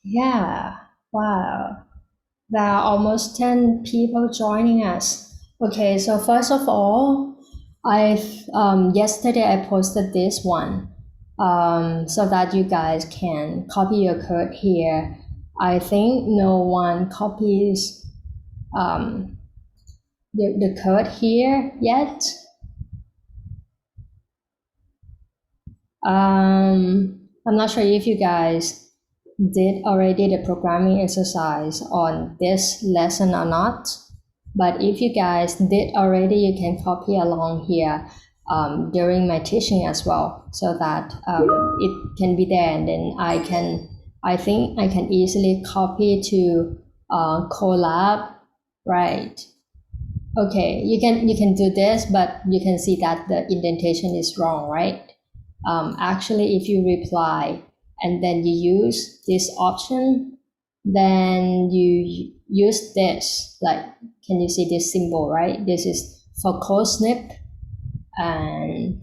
Yeah, wow. There are almost 10 people joining us. Okay, so first of all, yesterday I posted this one so that you guys can copy your code here. I think no one copies um, the code here yet. I'm not sure if you guys did already the programming exercise on this lesson or not, but if you guys did already, you can copy along here during my teaching as well, so that it can be there, and then I think I can easily copy to Colab, right? Okay, you can do this, but you can see that the indentation is wrong, right? Actually, if you reply and then you use this option, then you use this. Like, can you see this symbol, right? This is for code snip, and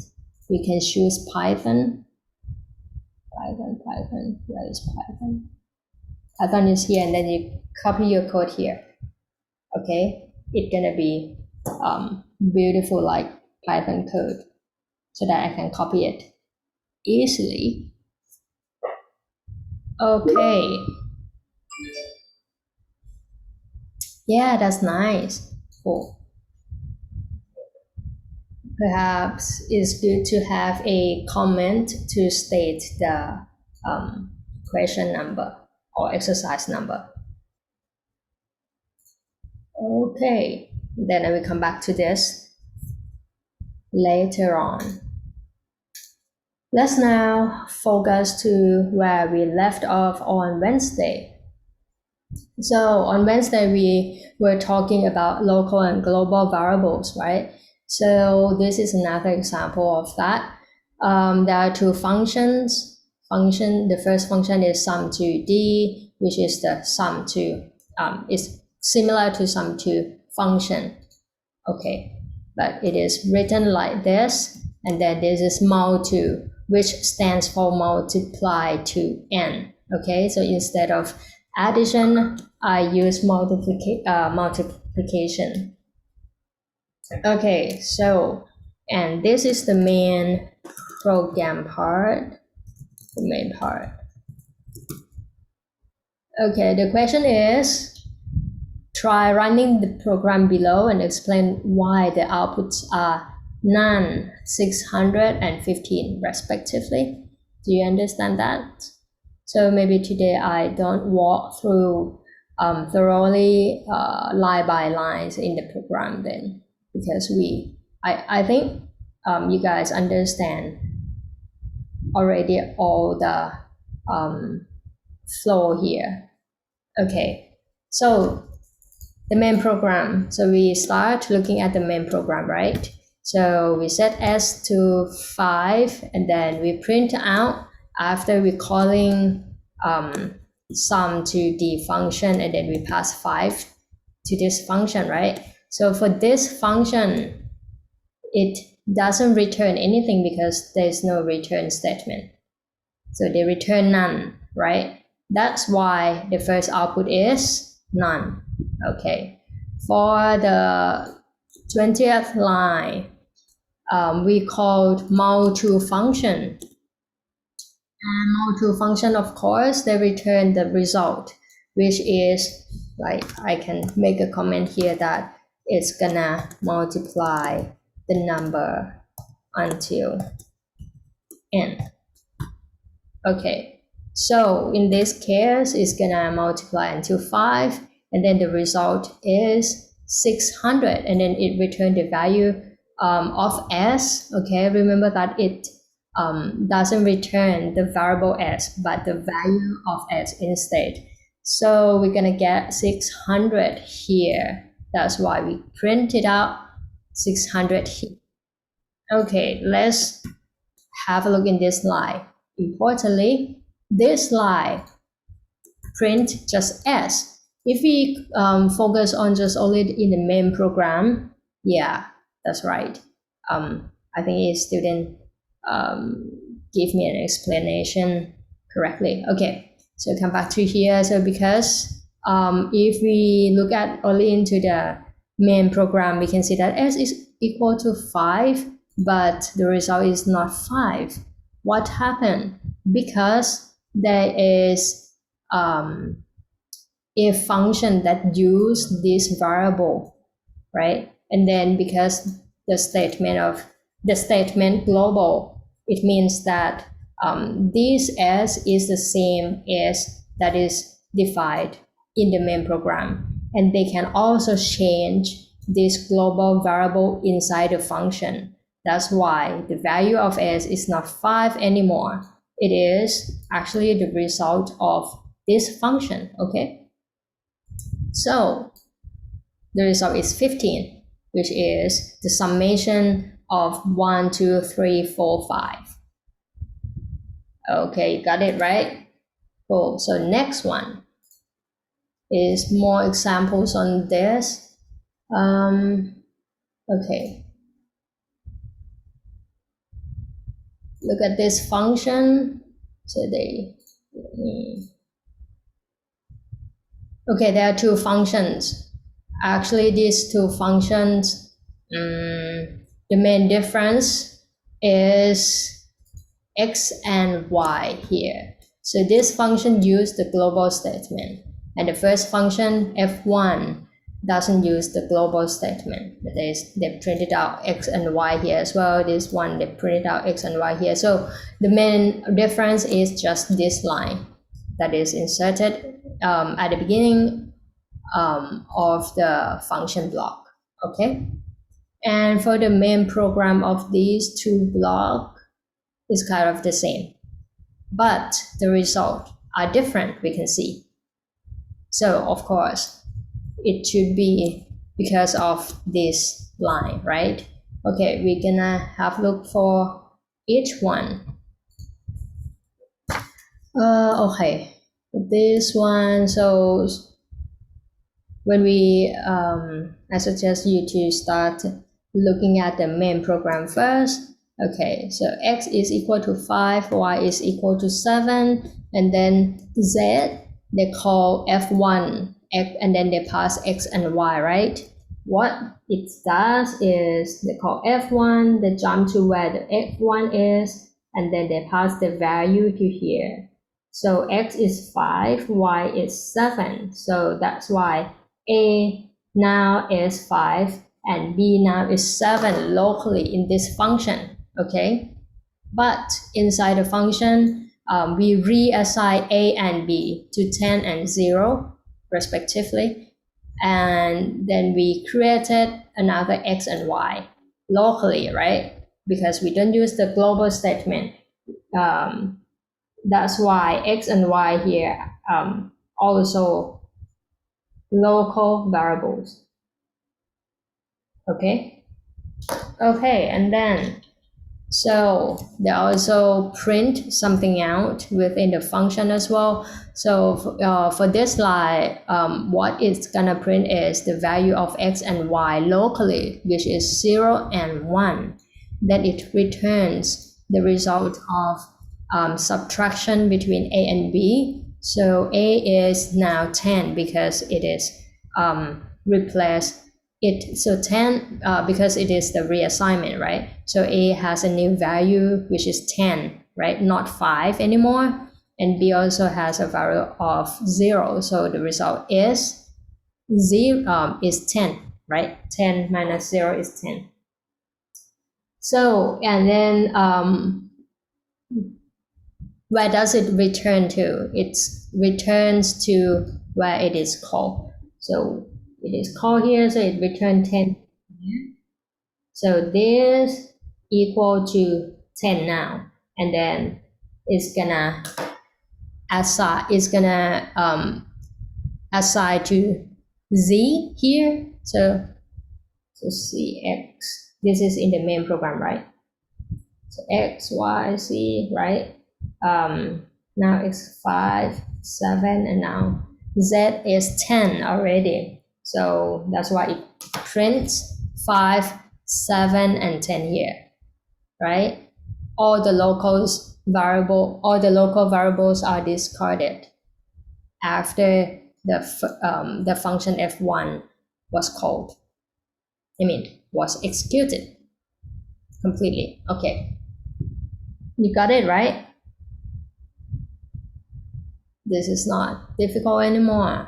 you can choose Python. Python. Where is Python? Python is here, and then you copy your code here. Okay, it's gonna be beautiful like Python code, so that I can copy it easily. Okay, yeah, that's nice. Cool. Perhaps it's good to have a comment to state the question number or exercise number. Okay, then I will come back to this later on. Let's now focus to where we left off on Wednesday. So on Wednesday, we were talking about local and global variables, right? So this is another example of that. There are two functions. The first function is sum2d, which is the sum2. It's similar to sum2 function. Okay, but it is written like this, and then this is mul2, which stands for multiply to n. Okay, so instead of addition, I use multiplication. Okay, so, and this is the main program part, the main part. Okay, the question is, try running the program below and explain why the outputs are none, 615 respectively. Do you understand that? So maybe today I don't walk through thoroughly line by lines in the program then, because I think you guys understand already all the flow here. Okay, so the main program. So we start looking at the main program, right? So we set s to 5, and then we print out after we calling sum2d function, and then we pass 5 to this function, right? So for this function, it doesn't return anything because there's no return statement. So they return none, right? That's why the first output is none. Okay. For the 20th line, we called mul2 function. And mul2 function, of course, they return the result, which is, like, I can make a comment here that it's gonna multiply the number until n. Okay, so in this case, it's gonna multiply until 5, and then the result is 600, and then it returned the value of s. Okay, remember that it doesn't return the variable s, but the value of s instead. So we're gonna get 600 here. That's why we printed out 600 here. Okay, let's have a look in this line. Importantly, this line print just s. If we focus on just only in the main program, yeah, that's right. I think a student give me an explanation correctly. Okay, So come back to here. So because if we look at only into the main program, we can see that s is equal to 5, but the result is not 5. What happened? Because there is a function that use this variable, right? And then because the statement global, it means that this s is the same as that is defined in the main program, and they can also change this global variable inside the function. That's why the value of s is not 5 anymore. It is actually the result of this function, okay? So the result is 15, which is the summation of 1, 2, 3, 4, 5. Okay, got it, right? Cool. So next one is more examples on this. Okay. Look at this function. So okay, there are two functions. Actually, these two functions, the main difference is x and y here. So this function uses the global statement, and the first function f1 doesn't use the global statement. That is, they printed out x and y here as well. This one, they printed out x and y here. So the main difference is just this line that is inserted at the beginning of the function block, okay? And for the main program of these two blocks is kind of the same, but the results are different, we can see. So of course, it should be because of this line, right? Okay, we're gonna have a look for each one. Okay, this one, so when we, I suggest you to start looking at the main program first. Okay, so x is equal to 5, y is equal to 7, and then z, they call f1, and then they pass x and y, right? What it does is they call f1, they jump to where the f1 is, and then they pass the value to here. So x is 5, y is 7, so that's why a now is 5 and b now is 7 locally in this function, okay? But inside the function, we reassign a and b to 10 and 0 respectively, and then we created another x and y locally, right? Because we don't use the global statement. That's why x and y here also local variables. Okay, and then so they also print something out within the function as well. So for this line, what it's gonna print is the value of x and y locally, which is 0 and 1. Then it returns the result of subtraction between a and b. So a is now 10 because it is replaced it. So 10 because it is the reassignment, right? So a has a new value which is 10, right? Not 5 anymore. And b also has a value of 0. So the result is 10, right? 10 minus 0 is 10. So, and then where does it return to? It returns to where it is called. So it is called here, so it returns 10 here. So this equal to 10 now, and then it's gonna assign to z here. So cx, this is in the main program, right? So x, y, z, right? Now it's 5, 7, and now z is 10 already. So that's why it prints 5, 7, and 10 here, right? All the local variables are discarded. after the function f1 was called. Was executed completely. Okay, you got it, right? This is not difficult anymore.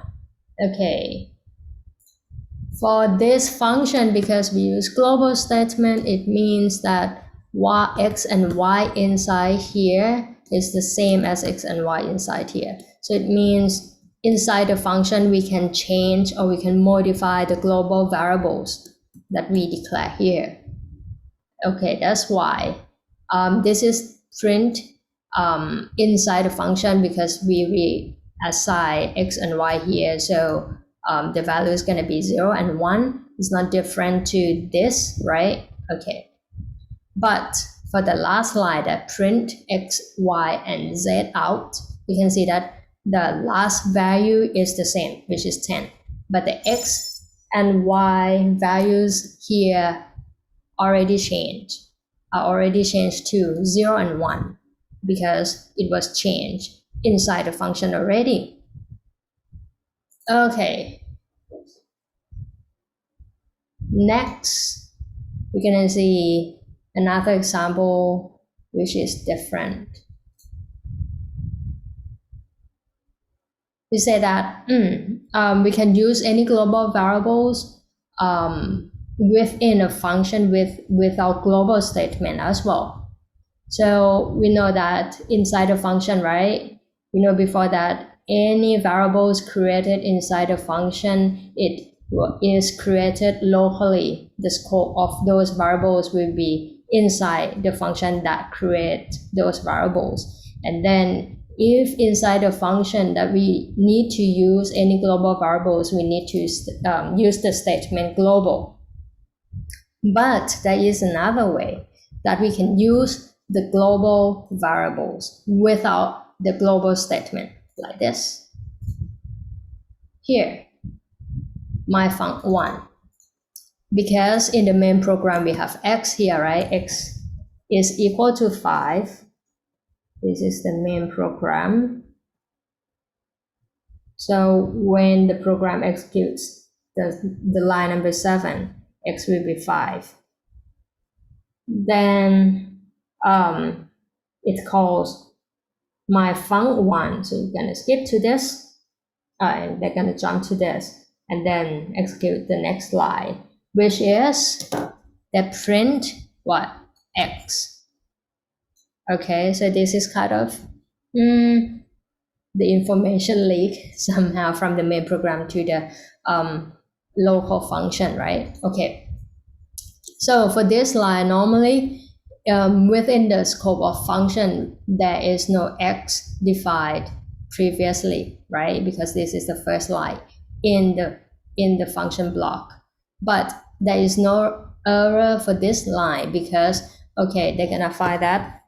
Okay. For this function, because we use global statement, it means that x and y inside here is the same as x and y inside here. So it means inside the function, we can change or we can modify the global variables that we declare here. Okay, that's why this is print inside the function, because we assign x and y here. So the value is going to be 0 and 1. It's not different to this, right? Okay. But for the last line that print x, y, and z out, you can see that the last value is the same, which is 10. But the x and y values here are already changed to 0 and 1, because it was changed inside the function already. Okay. Next, we're going to see another example which is different. We say that we can use any global variables within a function with our global statement as well. So we know that inside a function, right? We know before that any variables created inside a function, it is created locally. The scope of those variables will be inside the function that create those variables. And then if inside the function that we need to use any global variables, we need to use the statement global. But there is another way that we can use the global variables without the global statement, like this. Here, my func1. Because in the main program we have x here, right? X is equal to 5. This is the main program. So when the program executes the line number 7, x will be 5. Then it calls my func1. So you're gonna skip to this, and they're gonna jump to this, and then execute the next line, which is the print what? X. Okay, so this is kind of the information leak somehow from the main program to the local function, right? Okay. So for this line, normally within the scope of function, there is no x defined previously, right? Because this is the first line in the function block. But there is no error for this line because, okay, they're gonna find that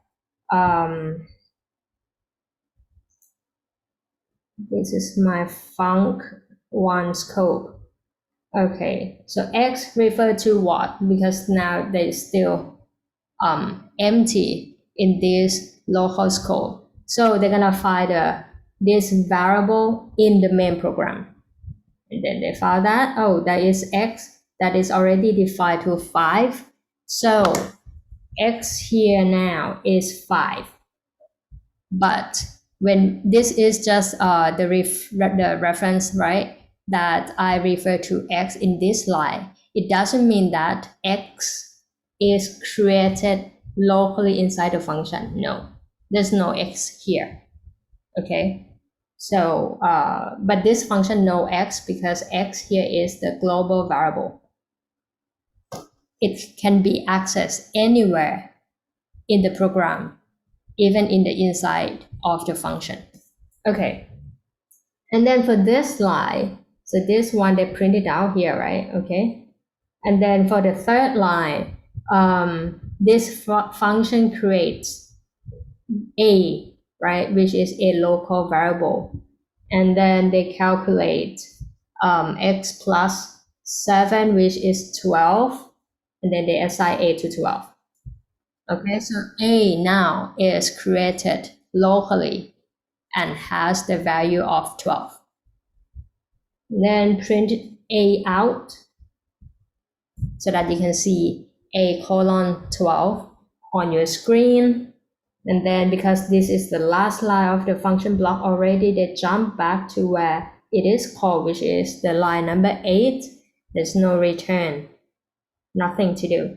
this is my func1 scope. Okay, so x refer to what? Because now they still empty in this local scope. So they're gonna find this variable in the main program. And then they found that, oh, that is x that is already defined to 5. So x here now is 5. But when this is just the reference, right, that I refer to x in this line, it doesn't mean that x is created locally inside the function. No, there's no x here. Okay, so but this function no x because x here is the global variable. It can be accessed anywhere in the program, even in the inside of the function. Okay, and then for this line, so this one they printed out here, right? Okay, and then for the third line, this function creates a, right, which is a local variable, and then they calculate x plus 7, which is 12, and then they assign a to 12. Okay, so a now is created locally and has the value of 12. Then print A out so that you can see A colon 12 on your screen. And then because this is the last line of the function block already, they jump back to where it is called, which is the line number 8. There's no return, nothing to do.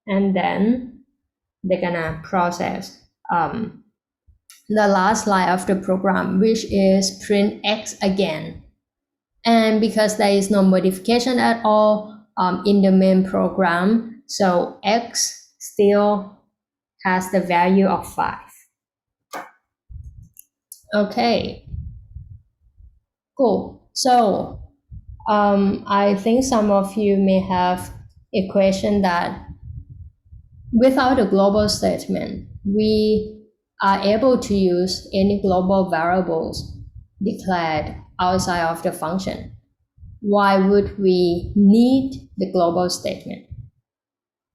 And then they're gonna process the last line of the program, which is print X again. And because there is no modification at all in the main program, so X still has the value of 5. Okay, cool. So I think some of you may have a question that without a global statement, we are able to use any global variables declared outside of the function. Why would we need the global statement?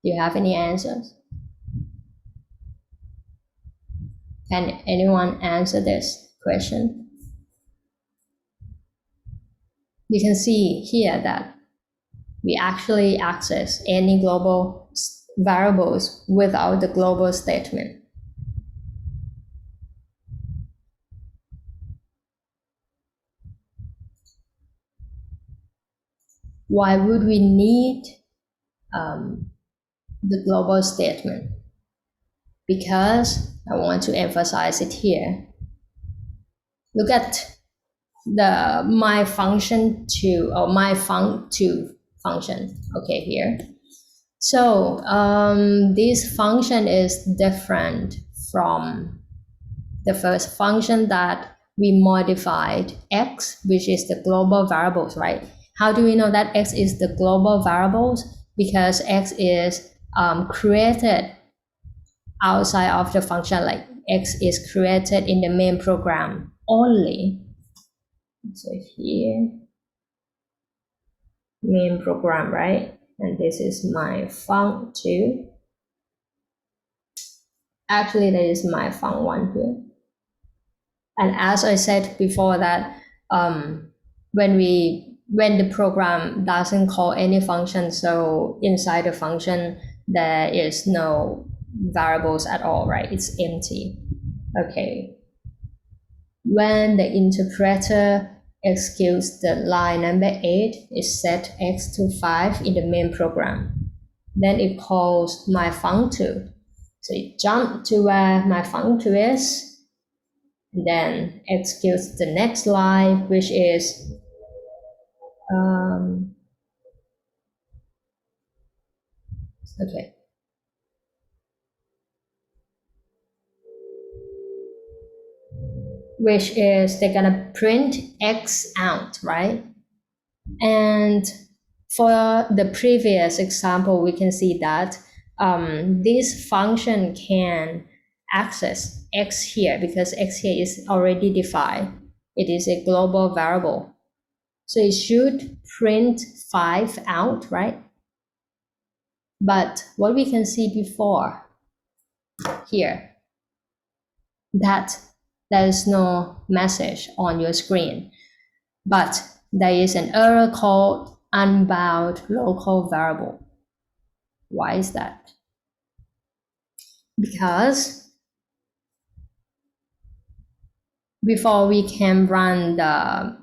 Do you have any answers? Can anyone answer this question? You can see here that we actually access any global variables without the global statement. Why would we need the global statement? Because I want to emphasize it here. Look at the my function to or my func2 function. Okay, here. So this function is different from the first function that we modified, x, which is the global variables, right? How do we know that x is the global variables? Because x is created outside of the function, like x is created in the main program only. So here, main program, right? And this is my func2. Actually, that is my func1 here. And as I said before that when the program doesn't call any function, so inside the function there is no variables at all, right? It's empty. Okay. When the interpreter executes the line number 8, it set x to 5 in the main program. Then it calls my func2. So it jumps to where my func2 is, and then executes the next line, which is okay. Which is they're gonna print x out, right? And for the previous example, we can see that this function can access x here because x here is already defined. It is a global variable. So it should print 5 out, right? But what we can see before here, that there is no message on your screen, but there is an error called unbound local variable. Why is that? Because before we can run the,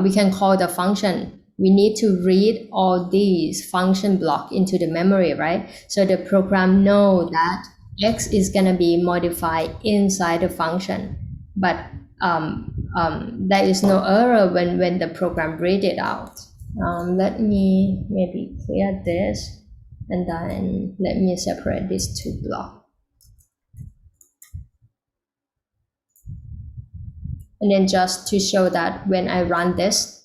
we can call the function, we need to read all these function block into the memory, right? So the program knows that x is gonna be modified inside the function, but there is no error when the program read it out. Let me maybe clear this, and then let me separate these two blocks. And then just to show that when I run this,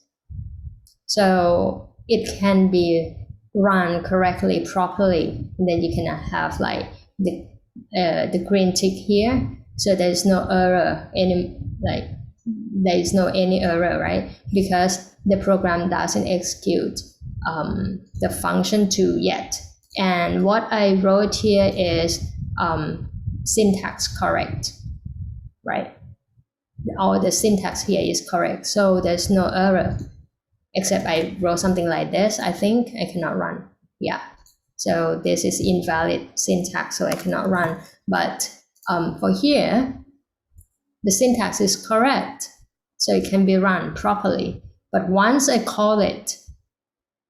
so it can be run correctly, properly, and then you can have like the green tick here. So there's no error, there is no any error, right? Because the program doesn't execute the func2 yet. And what I wrote here is syntax correct, right? all the syntax here is correct. So there's no error, except I wrote something like this. I think I cannot run. Yeah. So this is invalid syntax, so I cannot run. But for here, the syntax is correct, so it can be run properly. But once I call it,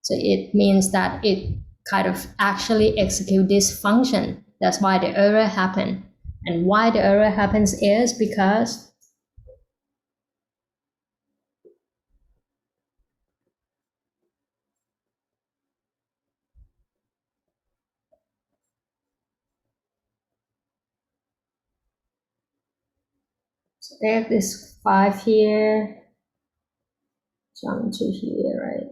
so it means that it kind of actually execute this function. That's why the error happened. And why the error happens is because there is 5 here, jump to here, right?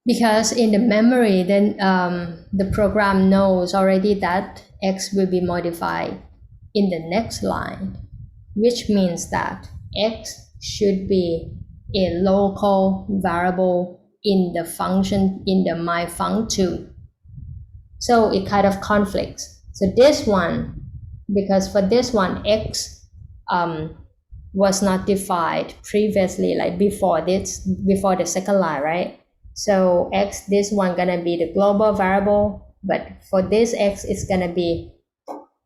Because in the memory, then the program knows already that x will be modified in the next line, which means that x should be a local variable in the function in the myfunc2. So it kind of conflicts. So this one, because for this one, x was not defined previously, like before the second line, right? So x, this one gonna be the global variable, but for this x, it's gonna be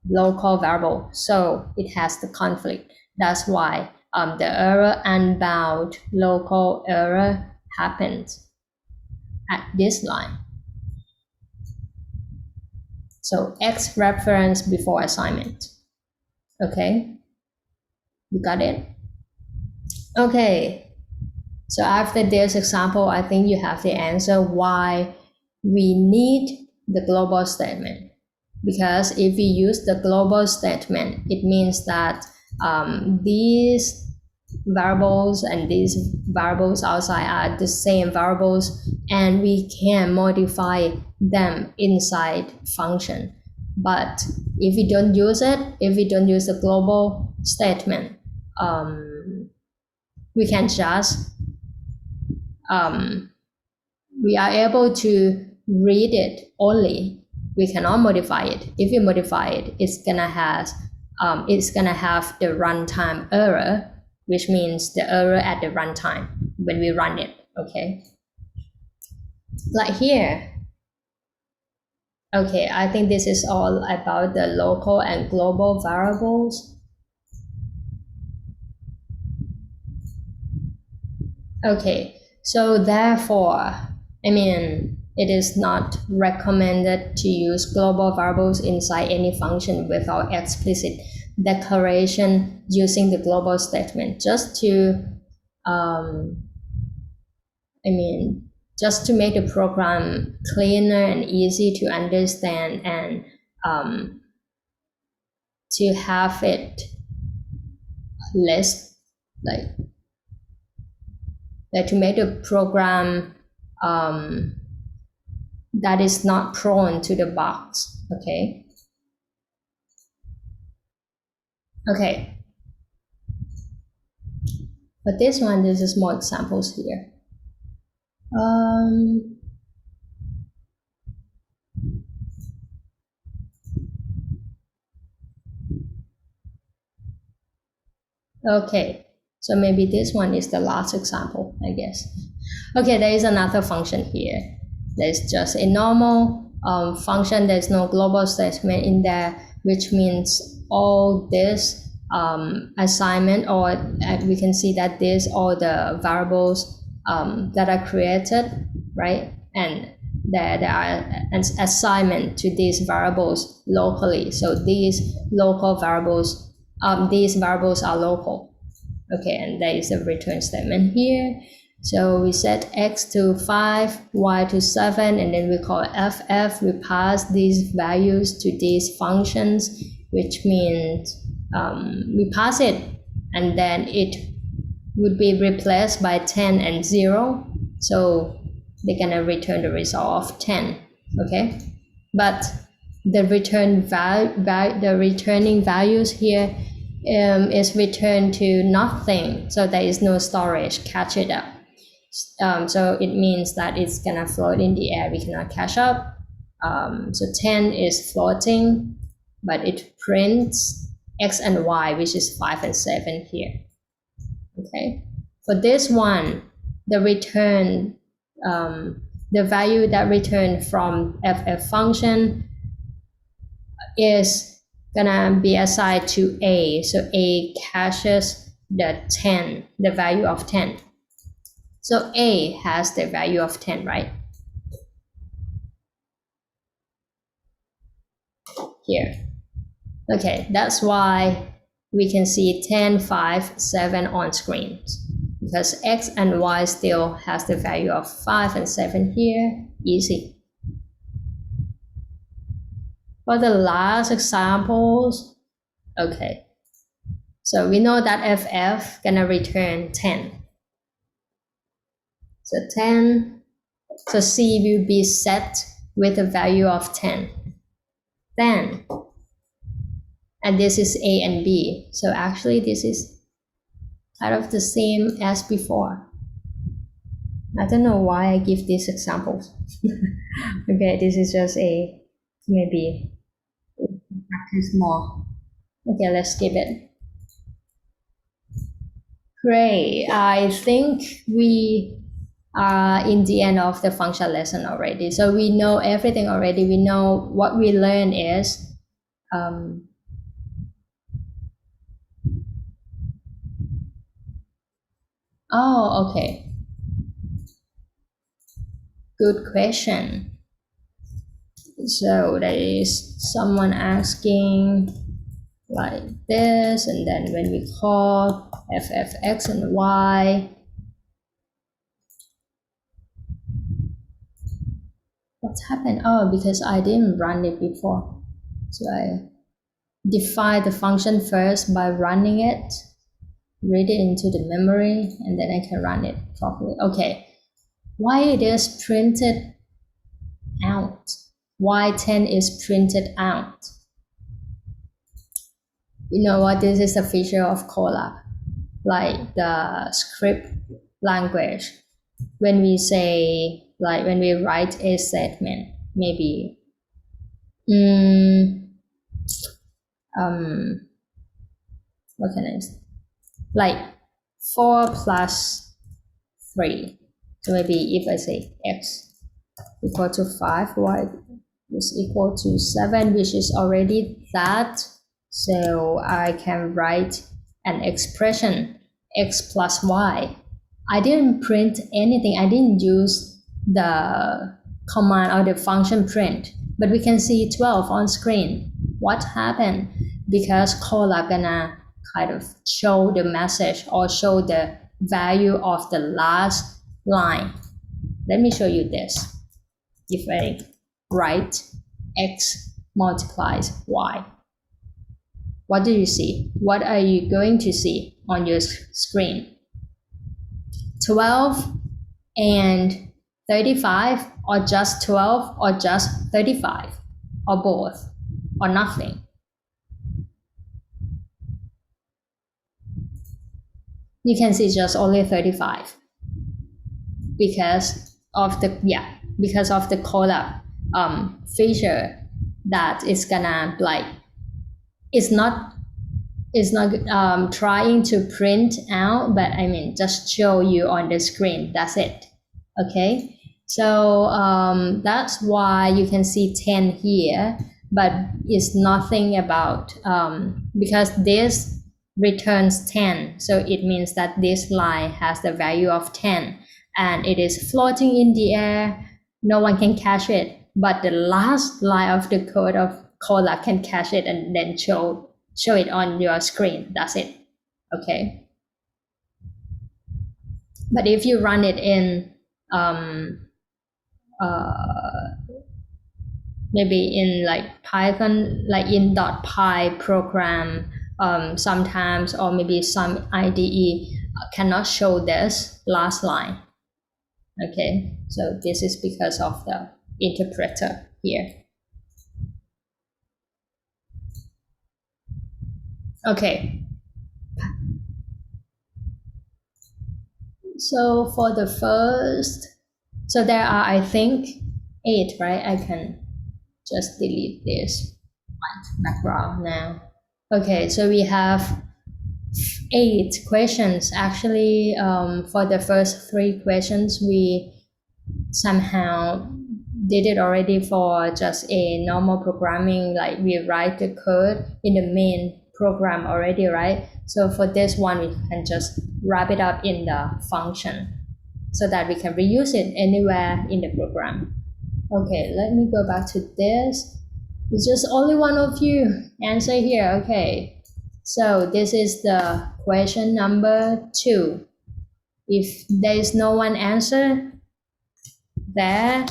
local variable. So it has the conflict. That's why the error unbound local error happens at this line. So x reference before assignment. Okay, you got it? Okay, so after this example, I think you have the answer why we need the global statement. Because if we use the global statement, it means that these variables and these variables outside are the same variables, and we can modify them inside function. But if we don't use it, if we don't use the global statement, we can just we are able to read it only. We cannot modify it. If you modify it, it's gonna have the runtime error, which means the error at the runtime when we run it. Okay, like here. Okay, I think this is all about the local and global variables. Okay, so therefore, I mean, it is not recommended to use global variables inside any function without explicit declaration using the global statement, just to just to make the program cleaner and easy to understand, and to have it less like to make the program that is not prone to the bugs. Okay. Okay. But this one, this is more examples here. Okay, so maybe this one is the last example, I guess. Okay, there is another function here. There's just a normal function. There's no global statement in there, which means all this assignment, or we can see that this all the variables that are created, right? And there are an assignment to these variables locally. So these local variables, these variables are local. Okay, and there is a return statement here. So we set x to 5, y to 7, and then we call ff. We pass these values to these functions, which means we pass it, and then it would be replaced by 10 and 0. So they're gonna return the result of 10. Okay, but the returning values here is returned to nothing, so there is no storage. Catch it up. So it means that it's gonna float in the air. We cannot catch up. So 10 is floating, but it prints x and y, which is 5 and 7 here. Okay, for this one, the return, the value that returned from ff function is gonna be assigned to a, so a caches the 10, the value of 10. So a has the value of 10, right? Here. Okay, that's why we can see 10, 5, 7 on screen, because x and y still has the value of 5 and 7 here. Easy. For the last examples, okay, so we know that ff gonna return 10. So 10, so c will be set with a value of 10. Then, and this is a and b, so actually this is kind of the same as before. I don't know why I give these examples. Okay, this is just a, maybe practice more. Okay, let's skip it. Great, I think we are in the end of the function lesson already. So we know everything already. We know what we learn is, oh, okay. Good question. So there is someone asking like this, and then when we call ffx and y, what's happened? Oh, because I didn't run it before. So I define the function first by running it, read it into the memory, and then I can run it properly. Okay, why it is printed out? Why 10 is printed out? You know what? This is a feature of Colab, like the script language. When we say, like when we write a statement, maybe, what can I say? Like 4 plus 3. So maybe if I say x equal to 5, y is equal to 7, which is already that. So I can write an expression, x plus y. I didn't print anything. I didn't use the command or the function print, but we can see 12 on screen. What happened? Because Colab gonna kind of show the message or show the value of the last line. Let me show you this. If I write x multiplies y, what do you see? What are you going to see on your screen? 12 and 35, or just 12, or just 35, or both, or nothing? You can see just only 35 because of the, because of the Colab feature that is gonna like, it's not trying to print out, but I mean just show you on the screen. That's it. Okay, so that's why you can see 10 here, but it's nothing about because this returns 10, so it means that this line has the value of 10 and it is floating in the air. No one can catch it, but the last line of the code of Colab can catch it and then show it on your screen. That's it. Okay, but if you run it in maybe in like Python, like in .py program, sometimes, or maybe some IDE cannot show this last line. Okay, so this is because of the interpreter here. Okay, so for the first, so there are, I think, 8, right? I can just delete this white background now. Okay, so we have 8 questions. Actually, for the first 3 questions, we somehow did it already for just a normal programming, like we write the code in the main program already, right? So for this one, we can just wrap it up in the function so that we can reuse it anywhere in the program. Okay, let me go back to this. It's just only one of you answer here. Okay, so this is the question number 2. If there is no one answer there,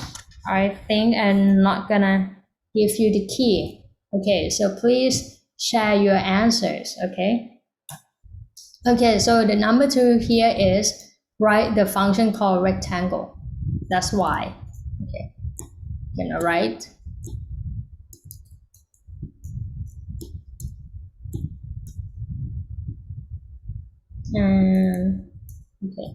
I think I'm not gonna give you the key. Okay, so please share your answers. Okay. Okay, so the number 2 here is write the function called rectangle. That's why. Okay, gonna write. Okay.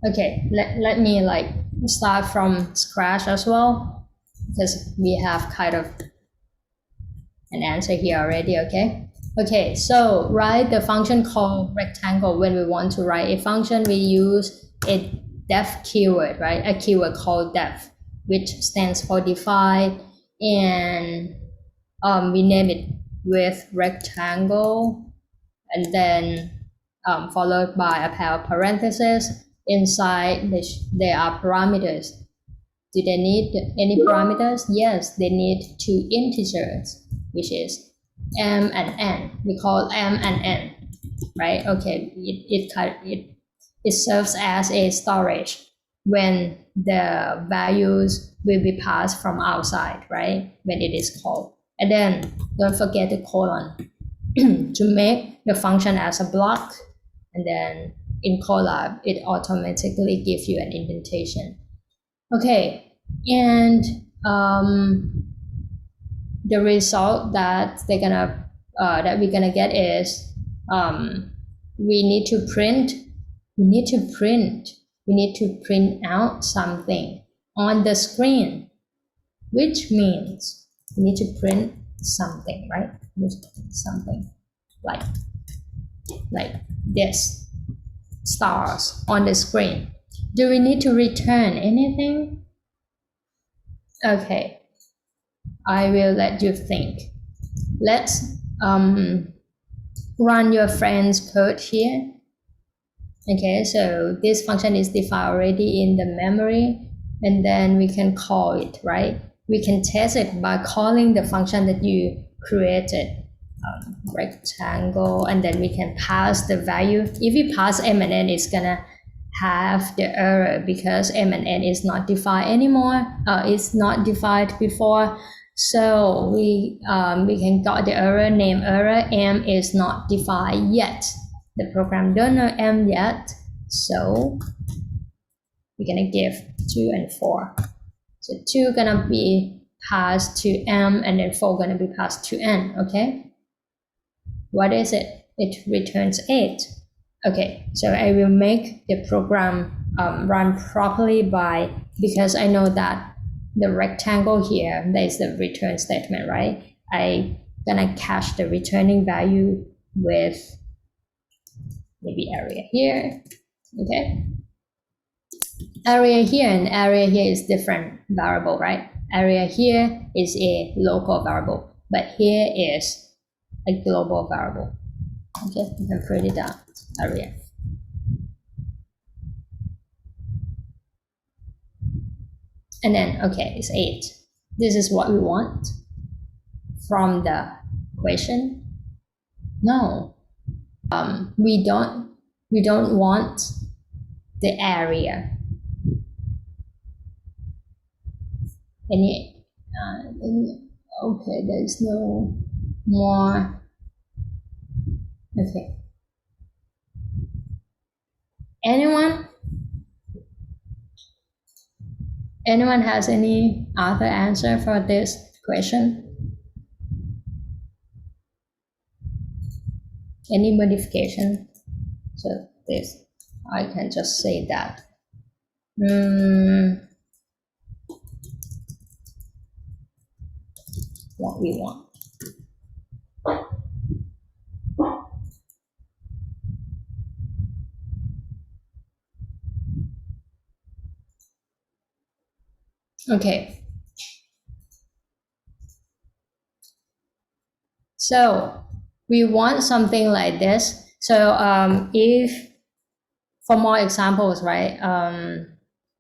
Okay, let me like start from scratch as well, because we have kind of an answer here already, okay? Okay, so write the function called rectangle. When we want to write a function, we use a def keyword, right? A keyword called def, which stands for define, and we name it with rectangle, and then followed by a pair of parentheses. Inside, there are parameters. Do they need any parameters? Yes, they need 2 integers, which is m and n. We call m and n, right? Okay, it serves as a storage when the values will be passed from outside, right? When it is called. And then don't forget the colon to make the function as a block, and then in Colab, it automatically gives you an indentation. Okay, and the result that we're gonna get is we need to print out something on the screen, which means we need to print something, right? Something like this, stars on the screen. Do we need to return anything? Okay, I will let you think. Let's run your friend's code here. Okay, so this function is defined already in the memory, and then we can call it, right? We can test it by calling the function that you created, rectangle, and then we can pass the value. If we pass m and n, it's gonna have the error because m and n is not defined anymore. It's not defined before, so we can got the error, name error, m is not defined yet. The program don't know m yet, so we're gonna give 2 and 4. So 2 gonna be passed to m, and then 4 gonna be passed to n. Okay, what is it? It returns 8. Okay, so I will make the program run properly because I know that the rectangle here, there is the return statement, right? I gonna cache the returning value with maybe area here. Okay, area here and area here is different variable, right? Area here is a local variable, but here is a global variable. Okay, you can print it out, area. And then, okay, it's 8. This is what we want from the question. No, we don't want the area. Okay, there's no more. Okay. Anyone has any other answer for this question? Any modification? So this, I can just say that. what we want. Okay. So we want something like this. So if, for more examples, right?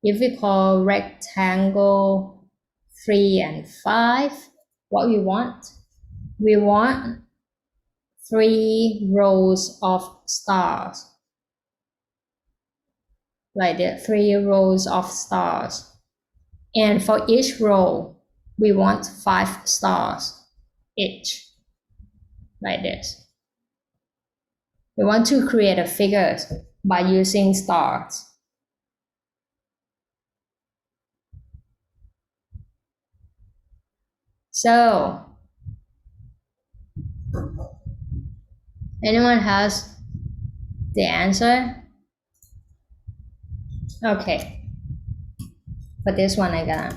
If we call rectangle 3 and 5, what we want 3 rows of stars, like that, 3 rows of stars. And for each row, we want 5 stars each, like this. We want to create a figure by using stars. So, anyone has the answer? Okay. For this one, I'm gonna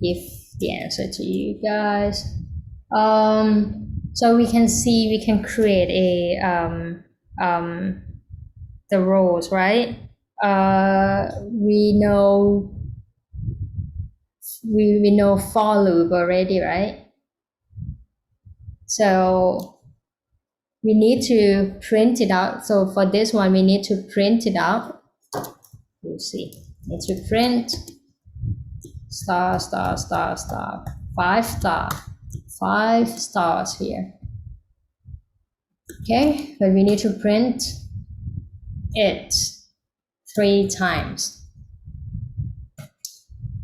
give the answer to you guys. So we can see, we can create a the rows, right? We know for loop already, right? So we need to print it out. So for this one, we need to print it out. You see, need to print star, star, star, star, 5 star, 5 stars here. Okay, but we need to print it 3 times.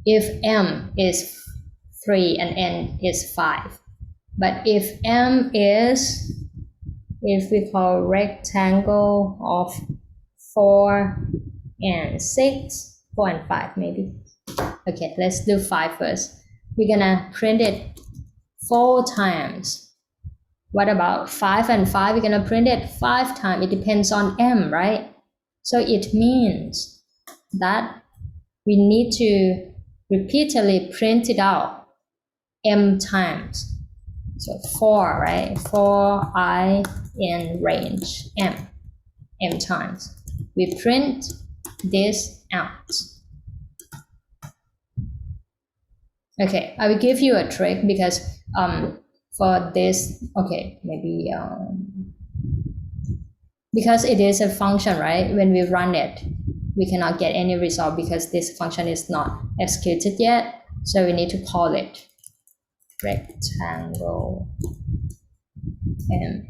If m is 3 and n is 5. But if m is, if we call rectangle of 4 and 6, 4 and 5 maybe. Okay, let's do 5 first. We're gonna print it 4 times. What about 5 and 5? We're gonna print it 5 times. It depends on m, right? So it means that we need to repeatedly print it out m times. So 4, right? 4 I in range m times. We print this out. Okay, I will give you a trick because for this, okay, maybe because it is a function, right? When we run it, we cannot get any result because this function is not executed yet. So we need to call it rectangle and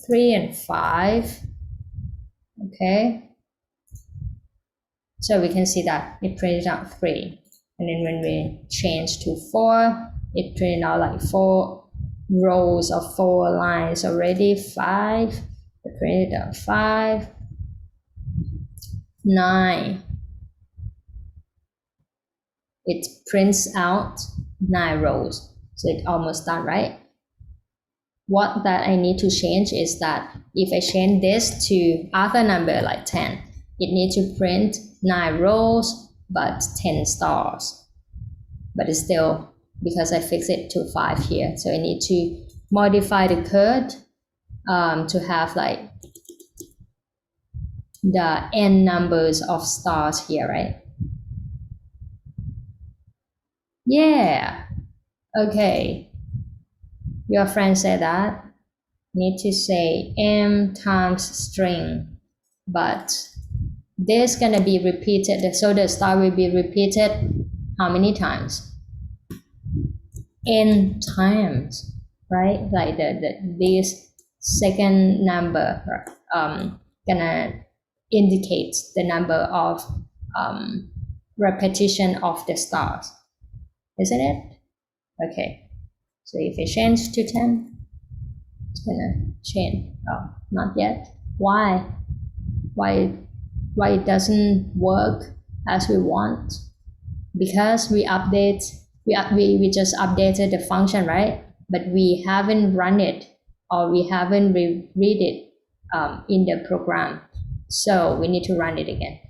3 and 5. Okay, so we can see that it printed out 3, and then when we change to 4, it printed out like 4 rows of 4 lines already. 5, it printed out 5. 9, it prints out 9 rows, so it's almost done, right? What that I need to change is that if I change this to other number like 10, it needs to print 9 rows but 10 stars. But it's still, because I fixed it to 5 here, so I need to modify the code to have like the n numbers of stars here, right? Yeah, okay. Your friend said that. Need to say m times string, but this gonna be repeated, so the star will be repeated how many times? N times, right? Like this second number gonna indicate the number of repetition of the stars, isn't it? Okay, so if I change to 10, it's gonna change. Oh, not yet. Why it doesn't work as we want? Because we just updated the function, right? But we haven't run it, or we haven't read it in the program. So we need to run it again,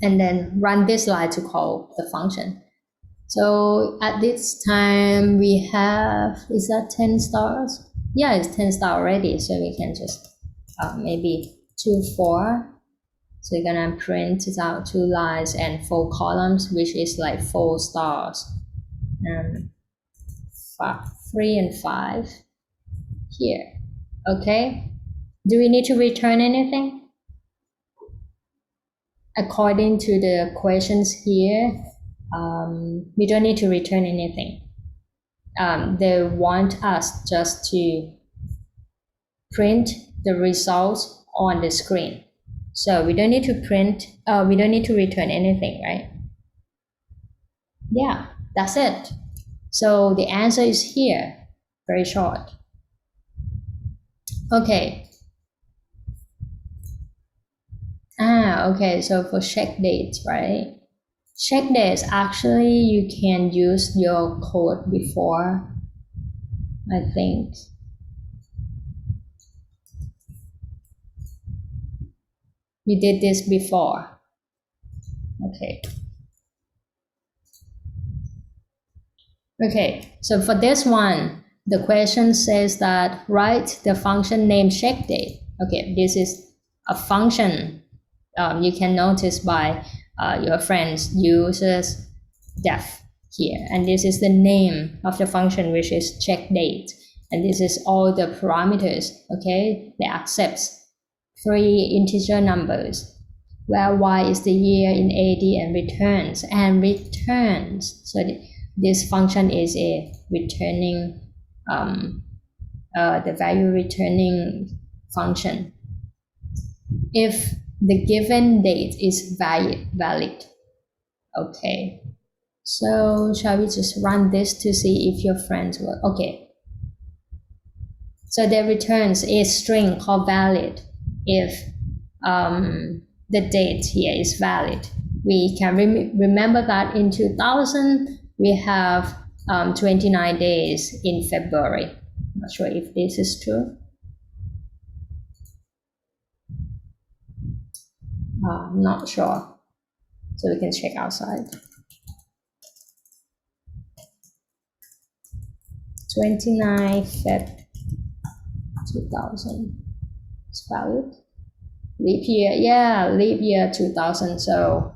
and then run this line to call the function. So at this time we have, is that 10 stars? Yeah, it's 10 star already. So we can just maybe 2, 4. So you're gonna print it out 2 lines and 4 columns, which is like 4 stars. And 3 and 5 here. Okay. Do we need to return anything? According to the questions here, we don't need to return anything. They want us just to print the results on the screen. So we don't need to we don't need to return anything, right? Yeah, that's it. So the answer is here, very short. Okay. Okay, so for check dates, right? Check dates, actually you can use your code before, I think. You did this before. Okay. Okay, so for this one, the question says that write the function name check date. Okay, this is a function you can notice by your friends uses def here, and this is the name of the function, which is check date, and this is all the parameters. Okay, they accepts 3 integer numbers, where y is the year in AD, and returns. So this function is a returning the value returning function if the given date is valid. Okay, so shall we just run this to see if your friends will? Okay, so they returns a string called valid if the date here is valid. We can remember that in 2000 we have 29 days in February. Not sure if this is true. Not sure. So we can check outside. 29 Feb 2000 is valid. Leap year, yeah, leap year 2000. So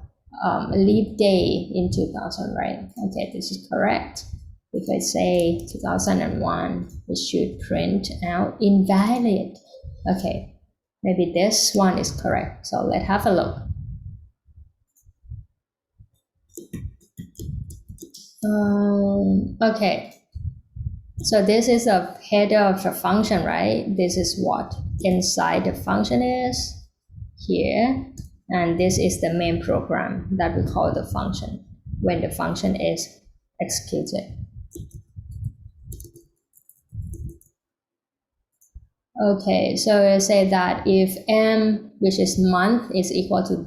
leap day in 2000, right? Okay, this is correct. If I say 2001, it should print out invalid. Okay, maybe this one is correct. So let's have a look. Okay, so this is a header of the function, right? This is what inside the function is here, and this is the main program that we call the function when the function is executed. Okay, so I say that if m, which is month, is equal to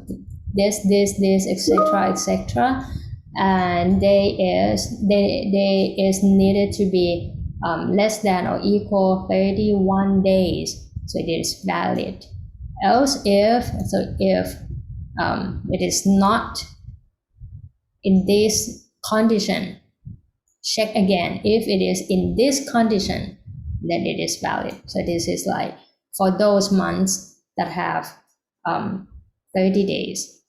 this, etc., etc., and day is needed to be less than or equal 31 days, so it is valid. Else if it is not in this condition, check again. If it is in this condition, then it is valid. So this is like for those months that have 30 days.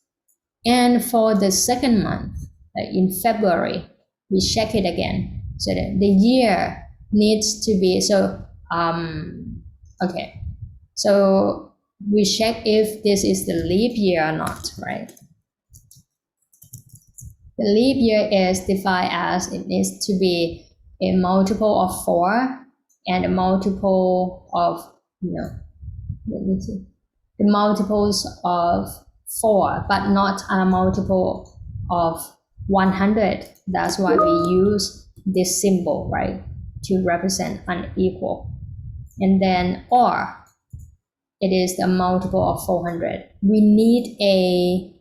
And for the second month, in February, we check it again. So that the year needs to be, so, okay. So we check if this is the leap year or not, right? The leap year is defined as it needs to be a multiple of 4 and a multiple of, let me see, the multiples of 4, but not a multiple of 100. That's why we use this symbol, right, to represent unequal. And then, or it is the multiple of 400. We need a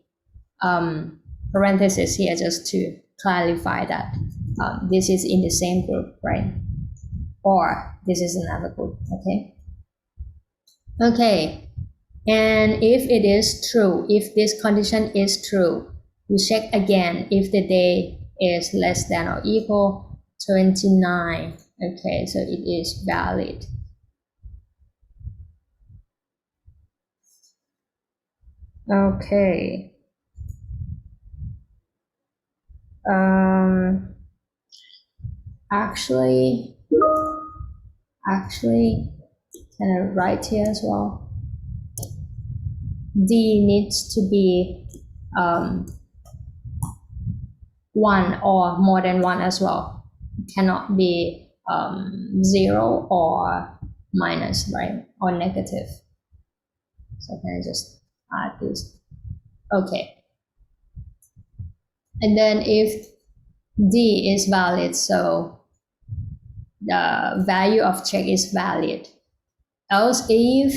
parenthesis here just to clarify that this is in the same group, right? Or this is another group, okay? Okay, and if it is true, if this condition is true, we check again if the day is less than or equal 29. Okay, so it is valid. Okay. Actually, can I write here as well? D needs to be 1 or more than 1 as well. It cannot be 0 or minus, right? Or negative. So can I just add this? Okay. And then if D is valid, so the value of check is valid. Else if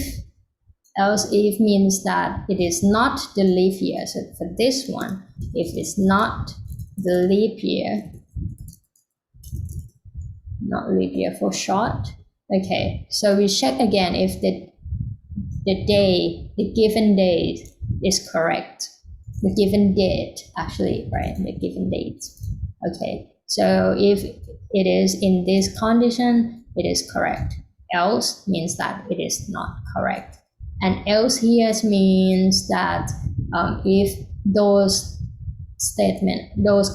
means that it is not the leap year. So for this one, if it's not the leap year, not leap year for short. Okay, so we check again if the given date is correct. The given date, actually, right? The given date. Okay, so if it is in this condition, it is correct. Else means that it is not correct. And else here means that if those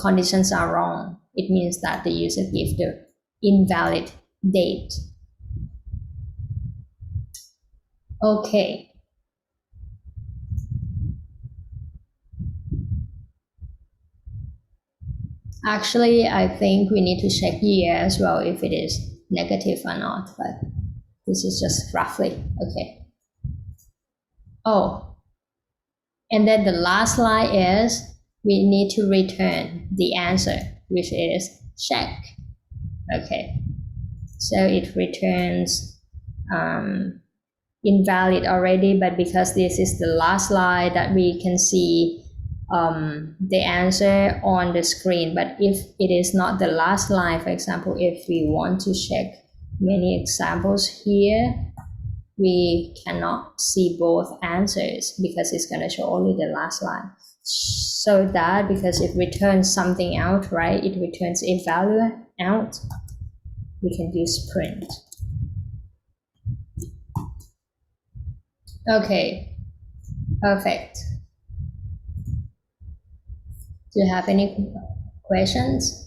conditions are wrong, it means that the user gives the invalid date. Okay. Actually, I think we need to check year as well if it is negative or not, but this is just roughly. Okay. Oh, and then the last line is we need to return the answer, which is check. Okay. So it returns invalid already, but because this is the last line that we can see the answer on the screen. But if it is not the last line, for example, if we want to check many examples here, we cannot see both answers because it's going to show only the last line. So that because it returns something out, right? It returns a value out. We can use print. Okay, perfect. Do you have any questions?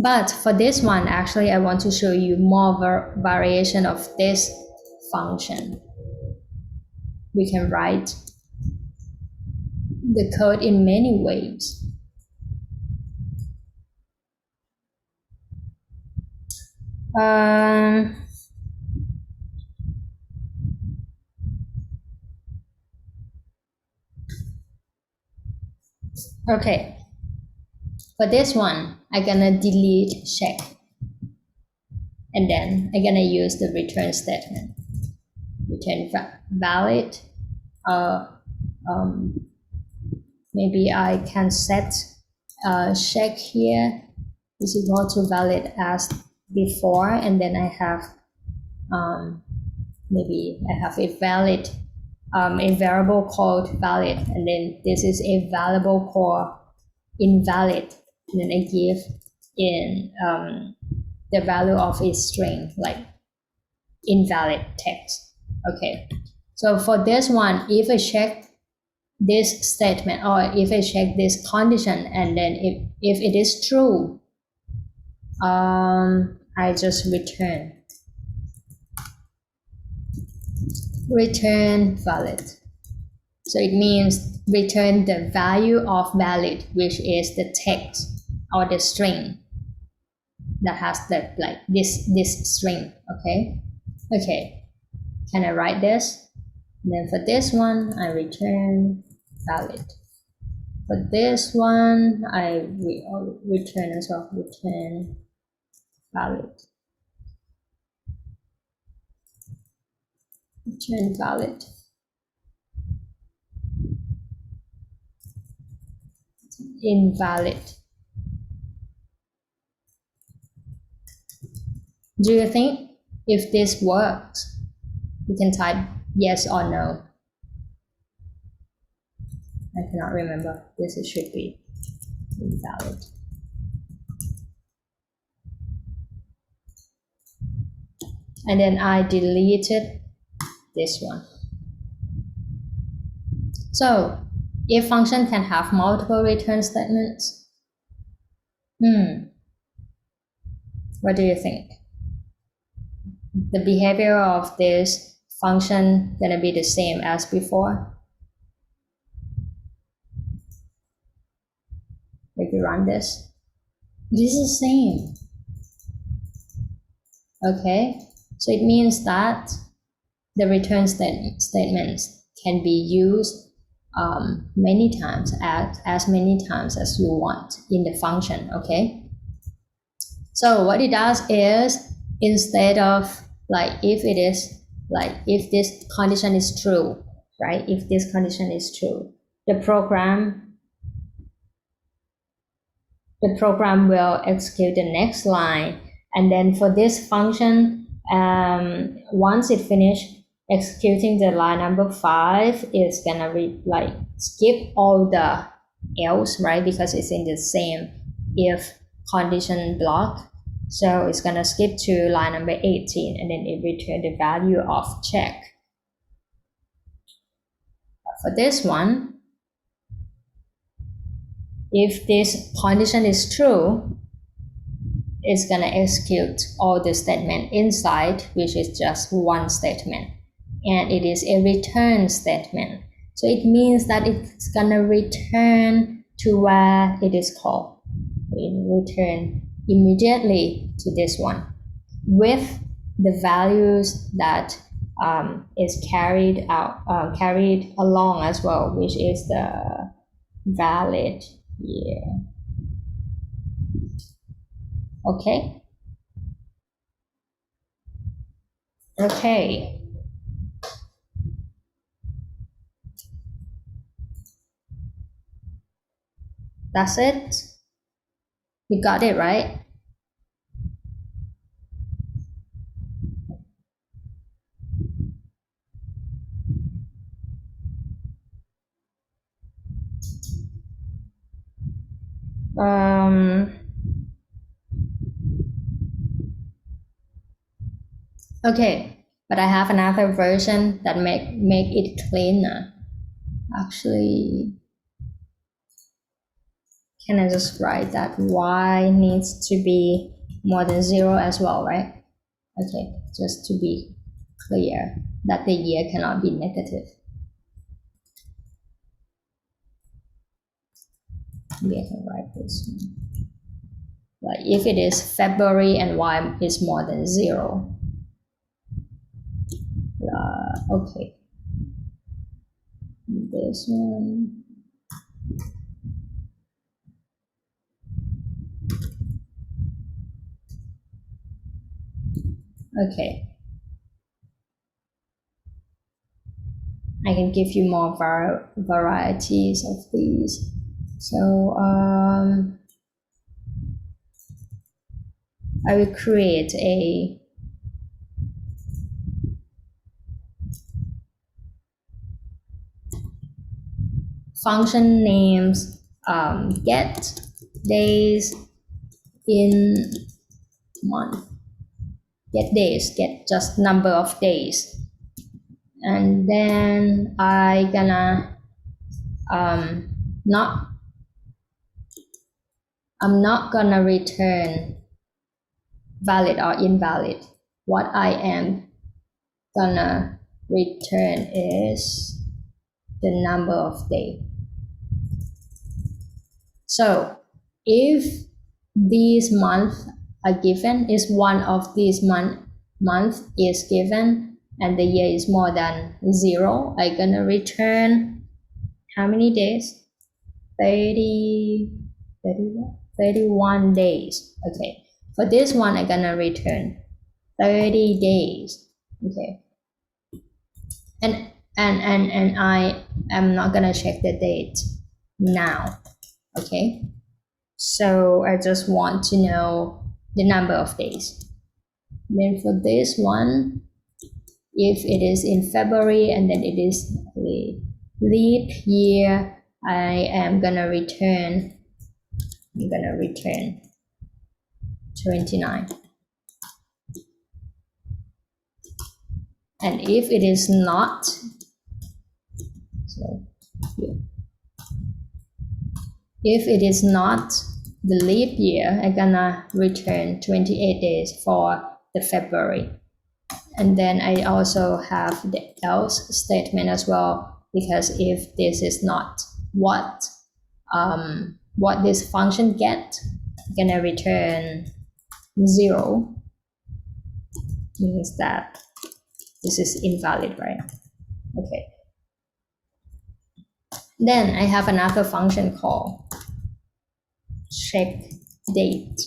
But for this one, actually, I want to show you more variation of this function. We can write the code in many ways. Okay, for this one, I'm gonna delete check. And then I'm gonna use the return statement. Return valid. Maybe I can set check here is equal to valid as before, and then I have maybe I have a valid a variable called valid, and then this is a variable called invalid, and then I give in the value of a string like invalid text. Okay, so for this one, if I check this statement or if I check this condition, and then if it is true, I just return valid. So it means return the value of valid, which is the text or the string that has the like this string. Okay, can I write this? And then for this one, I return valid. For this one, I return as well, return valid. Return valid. Invalid. Do you think if this works, you can type yes or no? I cannot remember. This should be invalid. And then I deleted this one. So if function can have multiple return statements, what do you think? The behavior of this function gonna be the same as before? If you run this, this is the same. Okay, so it means that the return statements can be used many times, as many times as you want in the function. Okay, so what it does is, instead of like if this condition is true, right? If this condition is true, the program will execute the next line, and then for this function, once it finishes executing the line number 5, it's gonna skip all the else, right? Because it's in the same if condition block. So it's gonna skip to line number 18, and then it return the value of check. For this one, if this condition is true, it's gonna execute all the statement inside, which is just one statement, and it is a return statement. So it means that it's gonna return to where it is called. It return immediately to this one with the values that is carried along as well, which is the valid year. Okay. Okay. That's it. You got it, right? Okay, but I have another version that make it cleaner. Actually, can I just write that y needs to be more than 0 as well, right? Okay, just to be clear that the year cannot be negative. Maybe I can write this one. Like if it is February and y is more than 0. Okay. This one. Okay. I can give you more varieties of these. So I will create a function names get days in month, get days, get just number of days, and then I gonna I'm not gonna return valid or invalid. What I am gonna return is the number of days. So if these months are given, is one of these month is given and the year is more than 0, I'm gonna return how many days? 31 days. Okay, for this one I'm gonna return 30 days. Okay, and I am not gonna check the date now. Okay, so I just want to know the number of days. Then for this one, if it is in February and then it is a leap year, I'm gonna return 29. And if it is not, so here, if it is not the leap year, I'm gonna return 28 days for the February. And then I also have the else statement as well, because if this is not what this function get, I'm gonna return 0, means that this is invalid, right? Okay. Then I have another function called check date.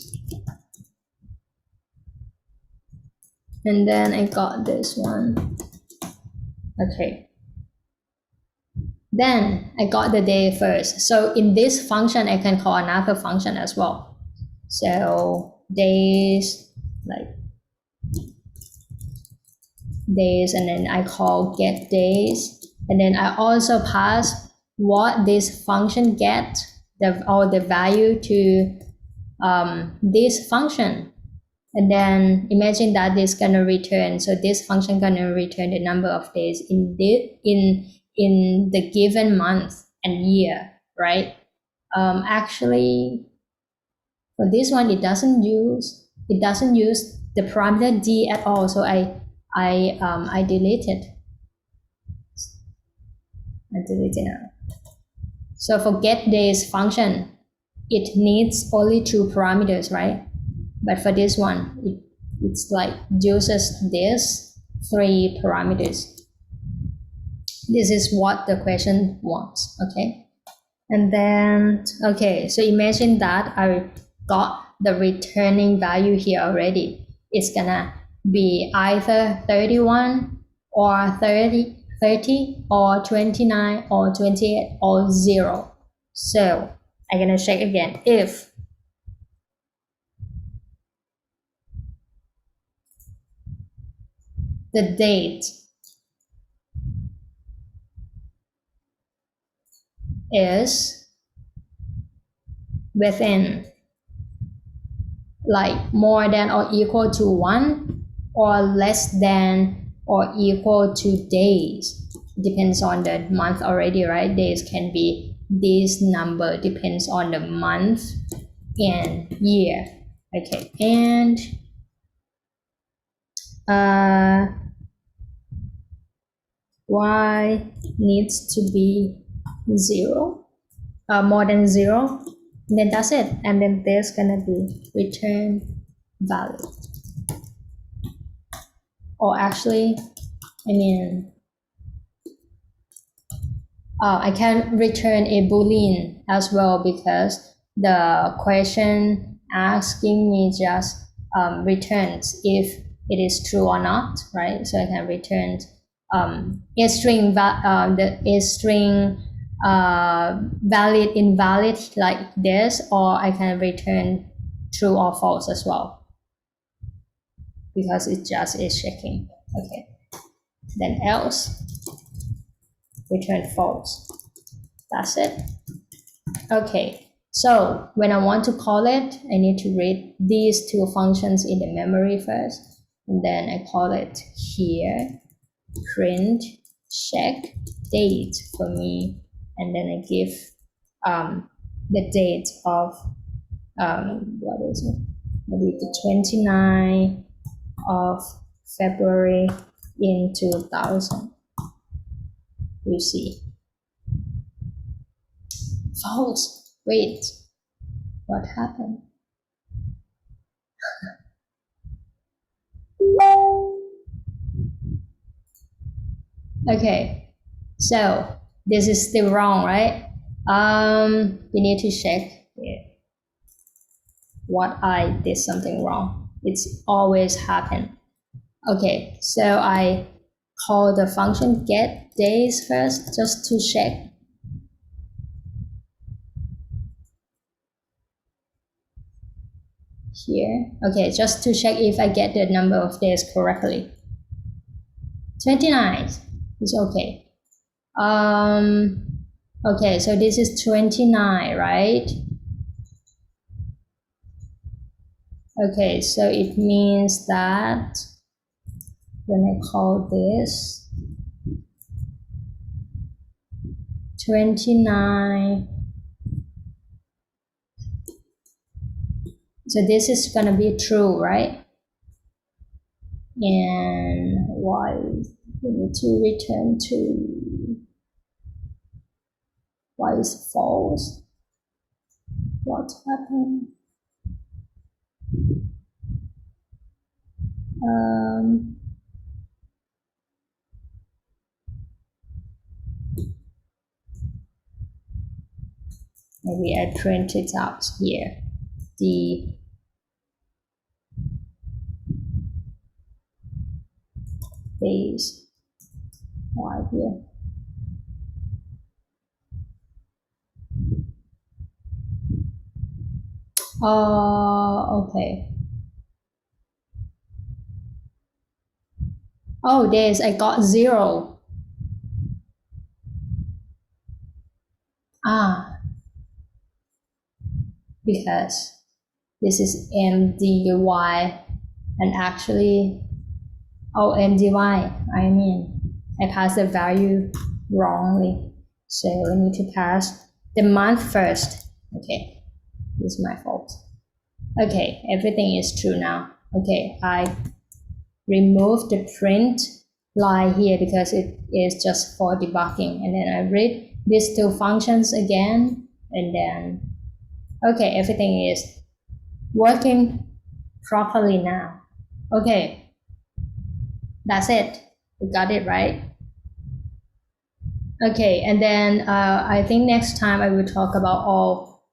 And then I got this one. Okay. Then I got the day first. So in this function, I can call another function as well. So days, like days, and then I call get days. And then I also pass what this function get, the value to this function. And then imagine that this gonna return, so this function gonna return the number of days in the given month and year, right? Actually, for this one, it doesn't use the parameter d at all, so I delete it. I delete it now. So for get days function, it needs only 2 parameters, right? But for this one, it's like uses this 3 parameters. This is what the question wants, okay? And then, okay, so imagine that I got the returning value here already. It's gonna be either 31 or 30 or 29 or 28 or 0. So I'm gonna check again. If the date is within like more than or equal to 1 or less than or equal to days, depends on the month already, right? Days can be this number, depends on the month and year. Okay, and y needs to be 0, more than 0, and then that's it. And then there's gonna be return valid. Or actually, I mean, I can return a boolean as well, because the question asking me just returns if it is true or not, right? So I can return a string valid, invalid like this, or I can return true or false as well, because it just is checking. Okay, then else, return false. That's it. Okay, so when I want to call it, I need to read these 2 functions in the memory first, and then I call it here, print check date for me, and then I give the date of what is it? Maybe the 29 of February in 2000. You see. False. Wait, what happened? Okay, so this is still wrong, right? We need to check what I did something wrong. It's always happen. Okay, so I call the function get days first, just to check. Here, okay, just to check if I get the number of days correctly. 29 is okay. Okay, so this is 29, right? Okay, so it means that when I call this 29, so this is gonna be true, right? And why we need to return to why is false? What happened? Um, Maybe I print it out here. The base right here. Okay. Oh, there's I got 0. Because this is MDY and actually, oh, MDY, I mean, I passed the value wrongly. So we need to pass the month first. Okay, this is my fault. Okay, everything is true now. Okay, I remove the print line here because it is just for debugging. And then I read these two functions again, and then, okay, everything is working properly now. Okay, that's it. We got it right. Okay, and then I think next time I will talk about all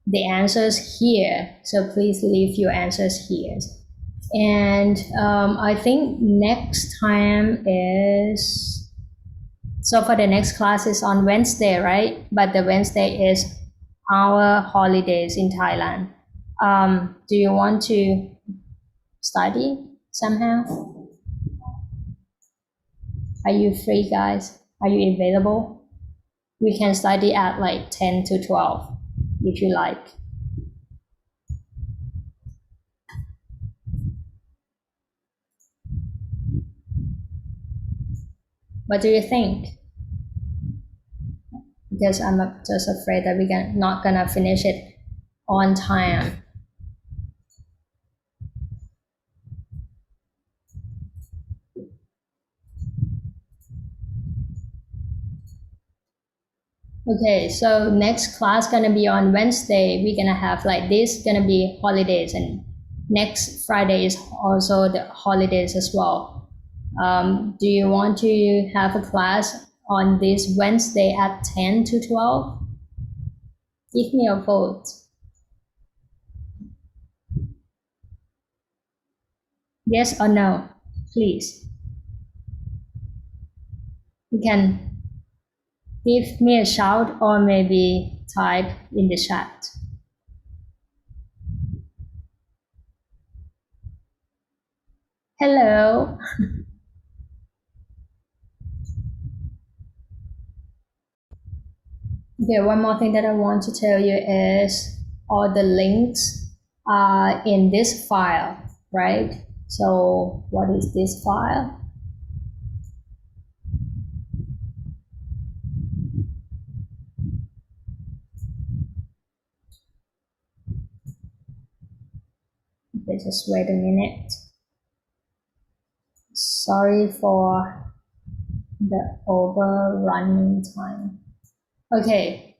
the answers here. So please leave your answers here. And I think next time is, so for the next class is on Wednesday, right? But the Wednesday is our holidays in Thailand. Do you want to study somehow? Are you free, guys? Are you available? We can study at like 10 to 12 if you like. What do you think? Because I'm just afraid that we're not gonna finish it on time. Okay, so next class gonna be on Wednesday. We're gonna have like this, gonna be holidays, and next Friday is also the holidays as well. Do you want to have a class on this Wednesday at 10 to 12? Give me a vote. Yes or no, please. You can give me a shout or maybe type in the chat. Hello. Okay, one more thing that I want to tell you is all the links are in this file, right? So what is this file? Okay, just wait a minute. Sorry for the overrunning time. Okay,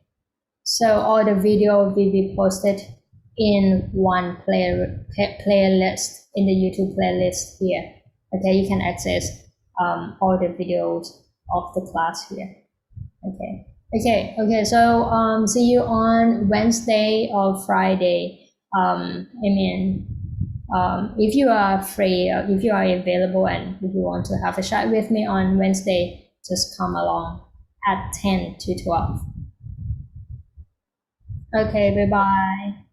so all the video will be posted in one playlist in the YouTube playlist here. Okay, you can access all the videos of the class here. Okay. So see you on Wednesday or Friday. If you are free, if you are available, and if you want to have a chat with me on Wednesday, just come along at 10 to 12. Okay, bye bye.